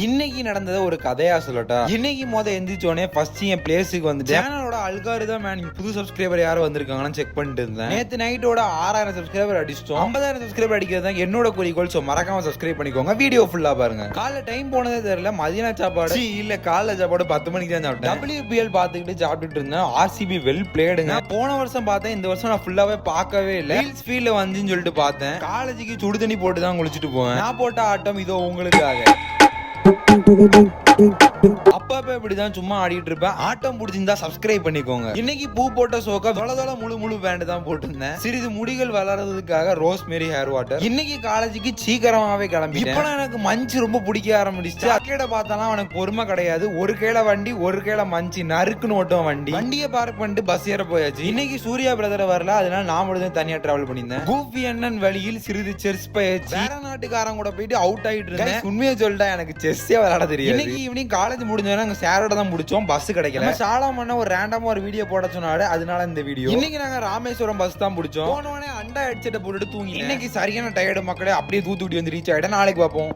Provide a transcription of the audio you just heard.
இன்னைக்கு நடந்தத ஒரு கதையா சொல்லட்டா. இன்னைக்கு எந்திரிச்சோனே ஃபர்ஸ்ட் என் பிளேஸுக்கு வந்து சேனலோட அல்காரிதம் புது சப்ஸ்கிரைபர் யாரும் வந்திருக்காங்கன்னு செக் பண்ணிட்டு இருந்தேன். நேத்து நைட்டோட 6000 சப்ஸ்கிரைபர் அடிச்சிட்டோம். 50000 சப்ஸ்கிரைபர் அடிக்கிறது என்னோட குறிக்கோள். சோ மறக்காம சப்ஸ்கிரைப் பண்ணிக்கோங்க. வீடியோ ஃபுல்லா பாருங்க. காலைல டைம் போனதே தெரியல. மதியான சாப்பாடு இல்ல காலைல சாப்பாடு 10 மணிக்கு தான் சாப்பிட்டேன். WPL பாத்துக்கிட்டு சாப்பிட்டுட்டு இருந்தேன். RCB வெல் பிளேடுங்க. போன வருஷம் பார்த்தேன், இந்த வருஷம் நான் ஃபுல்லாவே பார்க்கவே இல்ல. ரீல்ஸ் ஃபீல்ல வந்துன்னு சொல்லிட்டு பார்த்தேன். காலேஜுக்கு சுடு தண்ணி போட்டு தான் குளிச்சுட்டு போவேன். நான் போட்ட ஆட்டம் இதோ உங்களுக்காக. அப்பப்ப இப்படிதான் சும்மா ஆடிட்டு இருப்பேன். ஆட்டம் பிடிச்சிருந்தா சப்ஸ்கிரைப் பண்ணிக்கோங்க. இன்னைக்கு பூ போட்ட சோக்கா தொலை முழு பேண்ட் தான் போட்டிருந்தேன். சிறிது முடிகள் வளர்றதுக்காக ரோஸ்மேரி ஹேர் வாட்டர். இன்னைக்கு காலேஜுக்கு சீக்கிரமாவே கிளம்பி. இப்ப எனக்கு மஞ்சு ரொம்ப பிடிக்க ஆரம்பிச்சிச்சு. அக்கேட பார்த்தாலும் எனக்கு பொறுமை கிடையாது. ஒரு கையில வண்டி ஒரு கையில மஞ்சு நறுக்குன்னு ஓட்டும் வண்டி. வண்டியை பார்க் பண்ணிட்டு பஸ் ஏற போயாச்சு. இன்னைக்கு சூர்யா பிரதர் வரல, அதனால நான் மட்டும் தனியா டிராவல் பண்ணியிருந்தேன். கூஃபி அண்ணன் வழியில் சிறிது செஸ் பயிற்சி. வேற நாட்டுக்காரன் கூட போயிட்டு அவுட் ஆயிட்டு இருந்தேன். உண்மையை சொல்லிட்டா எனக்கு செஸ்ஸே விளையாட தெரியாது. இன்னைக்கு ஈவினிங் காலேஜ் முடிஞ்சோன்னா நாங்க சேரோட தான் முடிச்சோம். பஸ் கிடைக்கல. சாலமண்ண ஒரு ரேண்டமா ஒரு வீடியோ போட சொன்னாரு, அதனால இந்த வீடியோ. இன்னைக்கு நாங்க ராமேஸ்வரம் பஸ் தான் பிடிச்சோம். போனவனே அண்டா ஹெட்செட்டை போட்டுட்டு தூங்கி. இன்னைக்கு சரியான டயர்டு மக்களே. அப்படியே தூத்துக்குடி வந்து ரீச் ஆயிட்டேன். நாளைக்கு பார்ப்போம்.